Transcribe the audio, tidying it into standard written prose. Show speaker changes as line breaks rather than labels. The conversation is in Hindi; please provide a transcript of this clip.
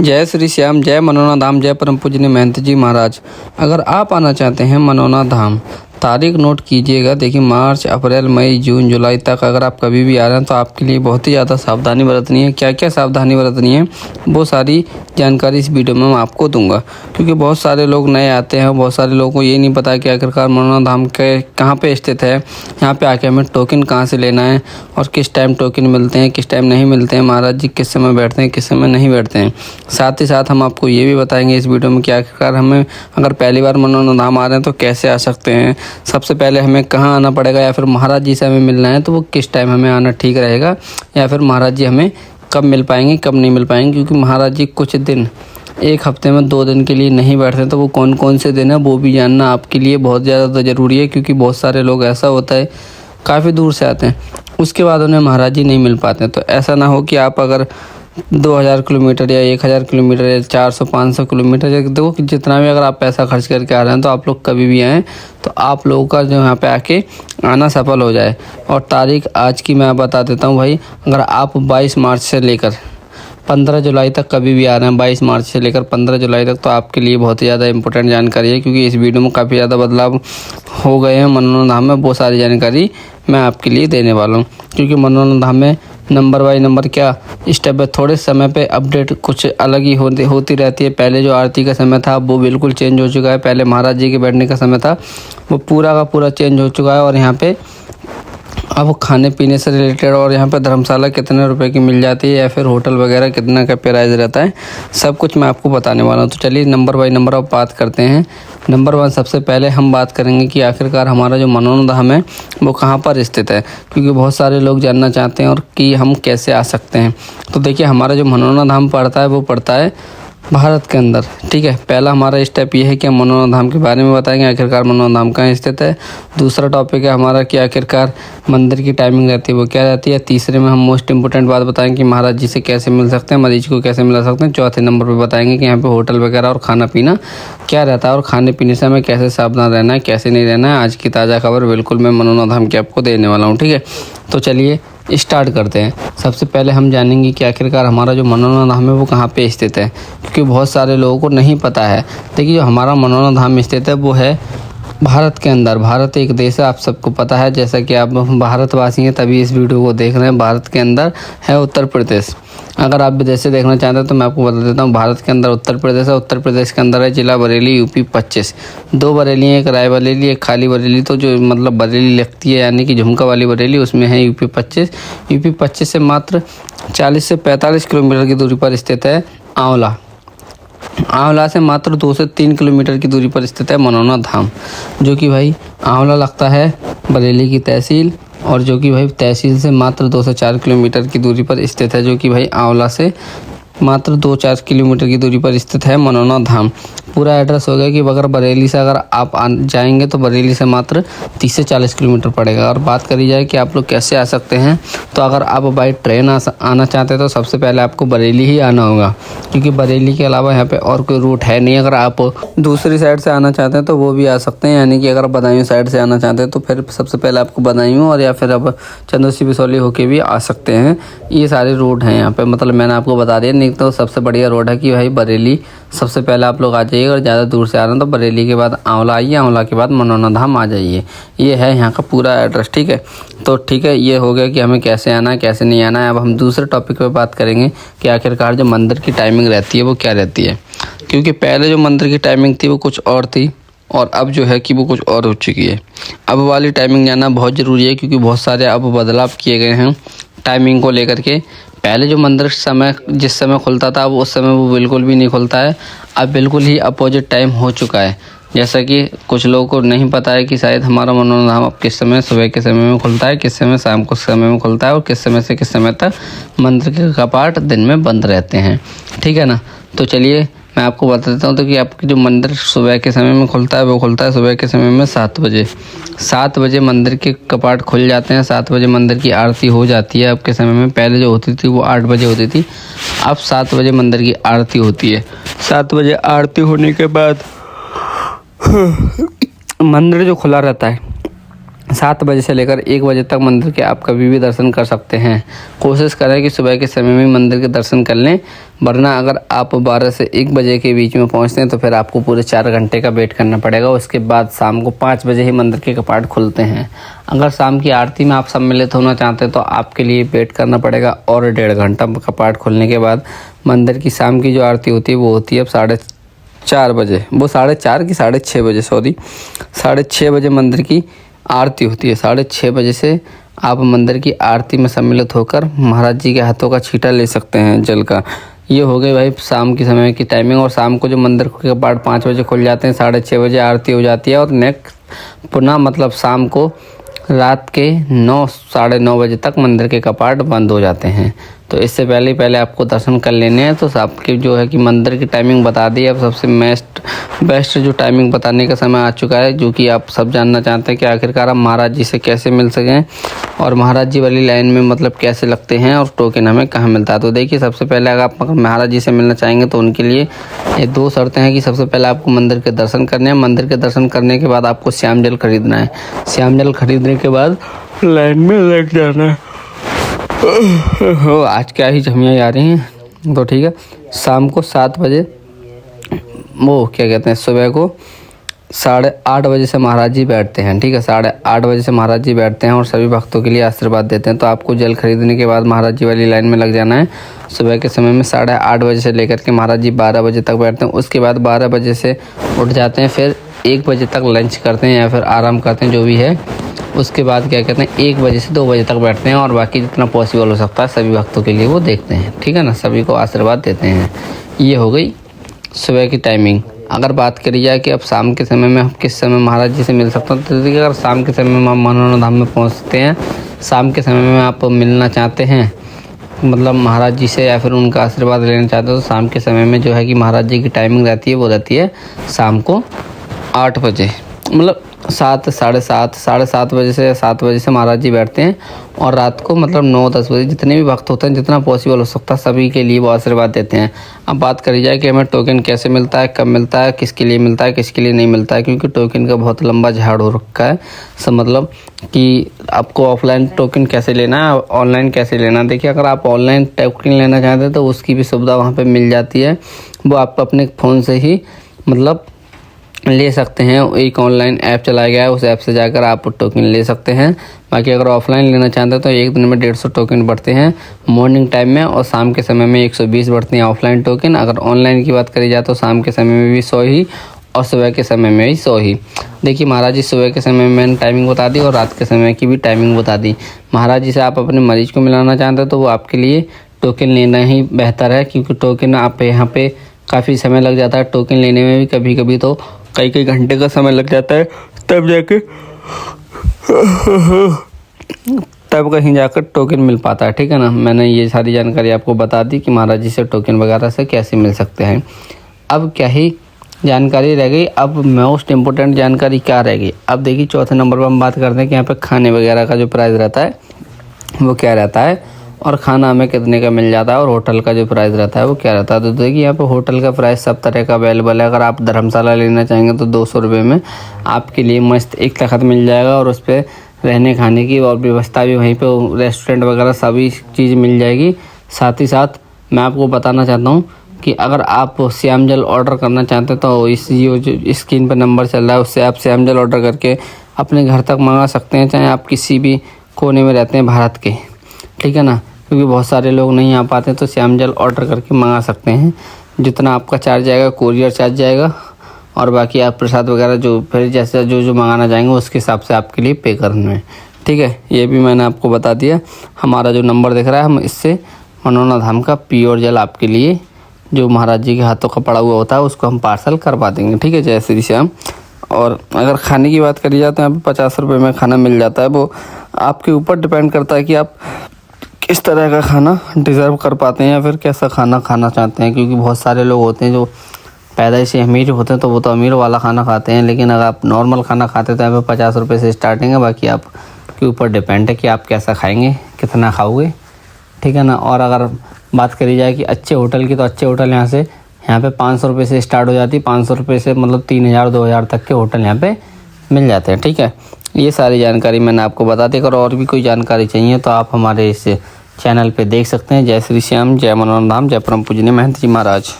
जय श्री श्याम, जय मनोना धाम, जय परम पूजनीय महंत जी महाराज। अगर आप आना चाहते हैं मनोना धाम, तारीख नोट कीजिएगा। देखिए, मार्च, अप्रैल, मई, जून, जुलाई तक अगर आप कभी भी आ रहे हैं तो आपके लिए बहुत ही ज़्यादा सावधानी बरतनी है। क्या क्या सावधानी बरतनी है वो सारी जानकारी इस वीडियो में मैं आपको दूंगा, क्योंकि बहुत सारे लोग नए आते हैं। बहुत सारे लोगों को ये नहीं पता कि आखिरकार मनोना धाम के कहाँ पे स्थित है, यहाँ पे आके हमें टोकन कहाँ से लेना है और किस टाइम टोकन मिलते हैं, किस टाइम नहीं मिलते हैं, महाराज जी किस समय बैठते हैं, किस समय नहीं बैठते हैं। साथ ही साथ हम आपको ये भी बताएंगे इस वीडियो में कि आखिरकार हमें अगर पहली बार मनोना धाम आ रहे हैं तो कैसे आ सकते हैं, सबसे पहले हमें कहाँ आना पड़ेगा, या फिर महाराज जी से हमें मिलना है तो वो किस टाइम हमें आना ठीक रहेगा, या फिर महाराज जी हमें कब मिल पाएंगे कब नहीं मिल पाएंगे। क्योंकि महाराज जी कुछ दिन, एक हफ्ते में 2 दिन के लिए नहीं बैठते, तो वो कौन कौन से दिन है वो भी जानना आपके लिए बहुत ज़्यादा ज़रूरी है। क्योंकि बहुत सारे लोग ऐसा होता है काफ़ी दूर से आते हैं, उसके बाद उन्हें महाराज जी नहीं मिल पाते हैं। तो ऐसा ना हो कि आप अगर 2000 किलोमीटर या 1000 किलोमीटर या 400-500 किलोमीटर या देखो कि जितना भी अगर आप पैसा खर्च करके आ रहे हैं तो आप लोग कभी भी आएँ तो आप लोगों का जो यहाँ पे आके आना सफल हो जाए। और तारीख आज की मैं बता देता हूँ भाई। अगर आप 22 मार्च से लेकर 15 जुलाई तक कभी भी आ रहे हैं, 22 मार्च से लेकर 15 जुलाई तक, तो आपके लिए बहुत ही ज़्यादा इंपॉर्टेंट जानकारी है। क्योंकि इस वीडियो में काफ़ी ज़्यादा बदलाव हो गए हैं मनोना धाम में, वो सारी जानकारी मैं आपके लिए देने वाला हूँ। क्योंकि मनोना धाम में नंबर बाई नंबर क्या स्टेप है, थोड़े समय पे अपडेट कुछ अलग ही होती रहती है। पहले जो आरती का समय था वो बिल्कुल चेंज हो चुका है। पहले महाराज जी के बैठने का समय था वो पूरा का पूरा चेंज हो चुका है। और यहाँ पे अब खाने पीने से रिलेटेड और यहाँ पे धर्मशाला कितने रुपए की मिल जाती है या फिर होटल वगैरह कितना का प्राइस रहता है, सब कुछ मैं आपको बताने वाला हूँ। तो चलिए नंबर बाई नंबर अब बात करते हैं। नंबर 1, सबसे पहले हम बात करेंगे कि आखिरकार हमारा जो मनोना धाम है वो कहाँ पर स्थित है। क्योंकि बहुत सारे लोग जानना चाहते हैं और कि हम कैसे आ सकते हैं। तो देखिए, हमारा जो मनोना धाम पड़ता है वो पड़ता है भारत के अंदर। ठीक है, पहला हमारा स्टेप ये है कि हम मनोना धाम के बारे में बताएंगे, आखिरकार मनोना धाम कहाँ स्थित है। दूसरा टॉपिक है हमारा कि आखिरकार मंदिर की टाइमिंग रहती है वो क्या रहती है। तीसरे में हम मोस्ट इंपोर्टेंट बात बताएंगे कि महाराज जी से कैसे मिल सकते हैं, मरीज को कैसे मिला सकते हैं। चौथे नंबर पर बताएंगे कि यहाँ पे होटल वगैरह और खाना पीना क्या रहता है और खाने पीने से हमें कैसे सावधान रहना है, कैसे नहीं रहना है। आज की ताज़ा खबर बिल्कुल मैं मनोना धाम की आपको देने वाला हूँ। ठीक है, तो चलिए स्टार्ट करते हैं। सबसे पहले हम जानेंगे कि आखिरकार हमारा जो मनोना धाम है वो कहाँ पे स्थित है, क्योंकि बहुत सारे लोगों को नहीं पता है। देखिए, जो हमारा मनोना धाम स्थित है वो है भारत के अंदर। भारत एक देश है, आप सबको पता है। जैसा कि आप भारतवासी हैं तभी इस वीडियो को देख रहे हैं। भारत के अंदर है उत्तर प्रदेश। अगर आप विदेश से देखना चाहते हैं तो मैं आपको बता देता हूँ, भारत के अंदर उत्तर प्रदेश है। उत्तर प्रदेश के अंदर है जिला बरेली, यूपी 25। 2 बरेली हैं, एक रायबरेली, एक खाली बरेली। तो जो मतलब बरेली लगती है यानी कि झुमका वाली बरेली, उसमें है यूपी 25। यूपी 25 से मात्र 40 से 45 किलोमीटर की दूरी पर स्थित है आंवला। आंवला से मात्र 2 से 3 किलोमीटर की दूरी पर स्थित है मनोना धाम, जो कि भाई आंवला लगता है बरेली की तहसील, और जो कि भाई तहसील से मात्र 2 से 4 किलोमीटर की दूरी पर स्थित है। जो कि भाई आंवला से मात्र 2-4 किलोमीटर की दूरी पर स्थित है मनोना धाम। पूरा एड्रेस हो गया कि अगर बरेली से अगर आप जाएंगे तो बरेली से मात्र 30 से 40 किलोमीटर पड़ेगा। और बात करी जाए कि आप लोग कैसे आ सकते हैं, तो अगर आप बाई ट्रेन आना चाहते हैं तो सबसे पहले आपको बरेली ही आना होगा, क्योंकि बरेली के अलावा यहाँ पे और कोई रूट है नहीं। अगर आप दूसरी साइड से आना चाहते हैं तो वो भी आ सकते हैं, यानी कि अगर बदायूं साइड से आना चाहते हैं तो फिर सबसे पहले आपको बदायूं और या फिर अब चंद्रसी बिसौली होके भी आ सकते हैं। ये सारे रूट हैं यहाँ पे, मतलब मैंने आपको बता दिया। नहीं तो सबसे बढ़िया रोड है कि भाई बरेली सबसे पहले आप लोग आ जाइए। और ज़्यादा दूर से आ रहे हैं तो बरेली के बाद आंवला आइए, आंवला के बाद मनोना धाम आ जाइए। ये है यहाँ का पूरा एड्रेस। ठीक है, तो ठीक है, ये हो गया कि हमें कैसे आना है कैसे नहीं आना है। अब हम दूसरे टॉपिक पे बात करेंगे कि आखिरकार जो मंदिर की टाइमिंग रहती है वो क्या रहती है। क्योंकि पहले जो मंदिर की टाइमिंग थी वो कुछ और थी और अब जो है कि वो कुछ और हो चुकी है। अब वाली टाइमिंग जानना बहुत ज़रूरी है, क्योंकि बहुत सारे अब बदलाव किए गए हैं टाइमिंग को लेकर के। पहले जो मंदिर जिस समय खुलता था वो उस समय वो बिल्कुल भी नहीं खुलता है। अब बिल्कुल ही अपोजिट टाइम हो चुका है। जैसा कि कुछ लोगों को नहीं पता है कि शायद हमारा मनोना धाम अब किस समय सुबह के समय में खुलता है, किस समय शाम को समय में खुलता है, और किस समय से किस समय तक मंदिर के कपाट दिन में बंद रहते हैं। ठीक है ना, तो चलिए मैं आपको बता देता हूँ। तो कि आपके जो मंदिर सुबह के समय में खुलता है वो खुलता है सुबह के समय में 7 बजे। 7 बजे मंदिर के कपाट खुल जाते हैं। 7 बजे मंदिर की आरती हो जाती है अब के समय में। पहले जो होती थी वो 8 बजे होती थी, अब 7 बजे मंदिर की आरती होती है। 7 बजे आरती होने के बाद मंदिर जो खुला रहता है 7 बजे से लेकर 1 बजे तक मंदिर के आप कभी भी दर्शन कर सकते हैं। कोशिश करें कि सुबह के समय में मंदिर के दर्शन कर लें, वरना अगर आप 12 से 1 बजे के बीच में पहुंचते हैं तो फिर आपको पूरे 4 घंटे का वेट करना पड़ेगा। उसके बाद शाम को 5 बजे ही मंदिर के कपाट खुलते हैं। अगर शाम की आरती में आप सम्मिलित होना चाहते हैं तो आपके लिए वेट करना पड़ेगा और 1.5 घंटा। कपाट खुलने के बाद मंदिर की शाम की जो आरती होती है वो होती है अब 4:30 बजे, वो 4:30 की 6:30 बजे, सॉरी 6:30 बजे मंदिर की आरती होती है। 6:30 बजे से आप मंदिर की आरती में सम्मिलित होकर महाराज जी के हाथों का छींटा ले सकते हैं जल का। ये हो गई भाई शाम की समय की टाइमिंग। और शाम को जो मंदिर के कपाट 5 बजे खुल जाते हैं, 6:30 बजे आरती हो जाती है और नेक्स्ट पुनः मतलब शाम को रात के 9 साढ़े 9 बजे तक मंदिर के कपाट बंद हो जाते हैं। तो इससे पहले आपको दर्शन कर लेने हैं। तो आपके जो है कि मंदिर की टाइमिंग बता दी। अब सबसे बेस्ट जो टाइमिंग बताने का समय आ चुका है, जो कि आप सब जानना चाहते हैं कि आखिरकार हम महाराज जी से कैसे मिल सकें और महाराज जी वाली लाइन में मतलब कैसे लगते हैं और टोकन हमें कहाँ मिलता है। तो देखिए, सबसे पहले अगर आप महाराज जी से मिलना चाहेंगे तो उनके लिए ये 2 शर्तें हैं कि सबसे पहले आपको मंदिर के दर्शन करने हैं। मंदिर के दर्शन करने के बाद आपको श्याम जल खरीदना है। श्याम जल खरीदने के बाद लाइन में लग जाना है। हो आज क्या ही झमियाँ आ रही हैं। तो ठीक है, शाम को 7 बजे वो क्या कहते हैं, सुबह को 8:30 बजे से महाराज जी बैठते हैं। ठीक है, 8:30 बजे से महाराज जी बैठते हैं और सभी भक्तों के लिए आशीर्वाद देते हैं। तो आपको जल खरीदने के बाद महाराज जी वाली लाइन में लग जाना है। सुबह के समय में 8:30 बजे से लेकर के महाराज जी 12 बजे तक बैठते हैं। उसके बाद 12 बजे से उठ जाते हैं, फिर 1 बजे तक लंच करते हैं या फिर आराम करते हैं, जो भी है। उसके बाद क्या कहते हैं 1 बजे से 2 बजे तक बैठते हैं और बाकी जितना पॉसिबल हो सकता है सभी भक्तों के लिए वो देखते हैं। ठीक है ना, सभी को आशीर्वाद देते हैं। ये हो गई सुबह की टाइमिंग। अगर बात करी जाए कि अब शाम के समय में हम किस समय महाराज जी से मिल सकते हैं, तो देखिए, अगर शाम के समय में हम मनोना धाम में पहुँचते हैं, शाम के समय में आप मिलना चाहते हैं मतलब महाराज जी से या फिर उनका आशीर्वाद लेना चाहते हो, तो शाम के समय में जो है कि महाराज जी की टाइमिंग रहती है वो रहती है शाम को 8 बजे, मतलब 7 साढ़े 7 बजे से 7 बजे से महाराज जी बैठते हैं और रात को मतलब 9-10 बजे जितने भी भक्त होते हैं, जितना पॉसिबल हो सकता है सभी के लिए वो आशीर्वाद देते हैं। अब बात करी जाए कि हमें टोकन कैसे मिलता है, कब मिलता है, किसके लिए मिलता है, किसके लिए नहीं मिलता है, क्योंकि टोकन का बहुत लंबा झाड़ हो रखा है। सब मतलब कि आपको ऑफलाइन टोकन कैसे लेना है, ऑनलाइन कैसे लेना है। देखिए, अगर आप ऑनलाइन टोकन लेना चाहते हैं तो उसकी भी सुविधा वहाँ पर मिल जाती है। वो आप अपने फ़ोन से ही मतलब ले सकते हैं। एक ऑनलाइन ऐप चलाया गया है, उस ऐप से जाकर आप टोकन ले सकते हैं। बाकी अगर ऑफलाइन लेना चाहते हैं तो एक दिन में 150 टोकन बढ़ते हैं मॉर्निंग टाइम में, और शाम के समय में 120 बढ़ते हैं ऑफलाइन टोकन। अगर ऑनलाइन की बात करी जाए तो शाम के समय में भी 100 ही और सुबह के समय में भी 100 ही। देखिए, महाराज जी सुबह के समय में मैंने टाइमिंग बता दी और रात के समय की भी टाइमिंग बता दी। महाराज जी से आप अपने मरीज को मिलाना चाहते हैं तो वो आपके लिए टोकन लेना ही बेहतर है, क्योंकि टोकन आप यहाँ पे काफ़ी समय लग जाता है। टोकन लेने में भी कभी कभी तो कई घंटे का समय लग जाता है, तब कहीं जाकर टोकन मिल पाता है। ठीक है ना, मैंने ये सारी जानकारी आपको बता दी कि महाराज जी से टोकन वगैरह से कैसे मिल सकते हैं। अब क्या ही जानकारी रह गई, अब मोस्ट इम्पोर्टेंट जानकारी क्या रह गई। अब देखिए, चौथे नंबर पर हम बात करते हैं कि यहाँ पे खाने वगैरह का जो प्राइस रहता है वो क्या रहता है और खाना हमें कितने का मिल जाता है और होटल का जो प्राइस रहता है वो क्या रहता है। तो देखिए, यहाँ पे होटल का प्राइस सब तरह का अवेलेबल है। अगर आप धर्मशाला लेना चाहेंगे तो 200 रुपये में आपके लिए मस्त एक तख्त मिल जाएगा और उस पर रहने खाने की और व्यवस्था भी वहीं पे, रेस्टोरेंट वगैरह सभी चीज़ मिल जाएगी। साथ ही साथ मैं आपको बताना चाहता हूँ कि अगर आप श्याम जल ऑर्डर करना चाहते हैं तो इस जो स्क्रीन पर नंबर चल रहा है उससे आप श्याम जल ऑर्डर करके अपने घर तक मंगा सकते हैं, चाहे आप किसी भी कोने में रहते हैं भारत के। ठीक है ना, क्योंकि बहुत सारे लोग नहीं आ पाते तो श्याम जल ऑर्डर करके मंगा सकते हैं। जितना आपका चार्ज जाएगा, कोरियर चार्ज जाएगा, और बाकी आप प्रसाद वगैरह जो फिर जैसे जो मंगाना चाहेंगे उसके हिसाब से आपके लिए पे करना है। ठीक है, ये भी मैंने आपको बता दिया। हमारा जो नंबर दिख रहा है, हम इससे मनोना धाम का प्योर जल आपके लिए जो महाराज जी के हाथों का पड़ा हुआ होता है उसको हम पार्सल करवा देंगे। ठीक है, जय श्री श्याम। और अगर खाने की बात करी जाए तो यहाँ पे 50 रुपये में खाना मिल जाता है। वो आपके ऊपर डिपेंड करता है कि आप किस तरह का खाना डिज़र्व कर पाते हैं या फिर कैसा खाना खाना चाहते हैं, क्योंकि बहुत सारे लोग होते हैं जो पैदा से अमीर होते हैं तो वो तो अमीर वाला खाना खाते हैं, लेकिन अगर आप नॉर्मल खाना खाते हैं तो यहाँ पे 50 रुपये से स्टार्टिंग है। बाकी आपके ऊपर डिपेंड है कि आप कैसा खाएंगे, कितना खाओगे। ठीक है ना, और अगर बात करी जाए कि अच्छे होटल की, तो अच्छे होटल यहाँ पे 500 रुपये से स्टार्ट हो जाती है। 500 रुपये से मतलब 3000 2000 तक के होटल यहाँ पे मिल जाते हैं। ठीक है, ये सारी जानकारी मैंने आपको बता दी। अगर और भी कोई जानकारी चाहिए तो आप हमारे इस चैनल पे देख सकते हैं। जय श्री श्याम, जय मनोना धाम, जय परम पूजनीय महंत जी महाराज।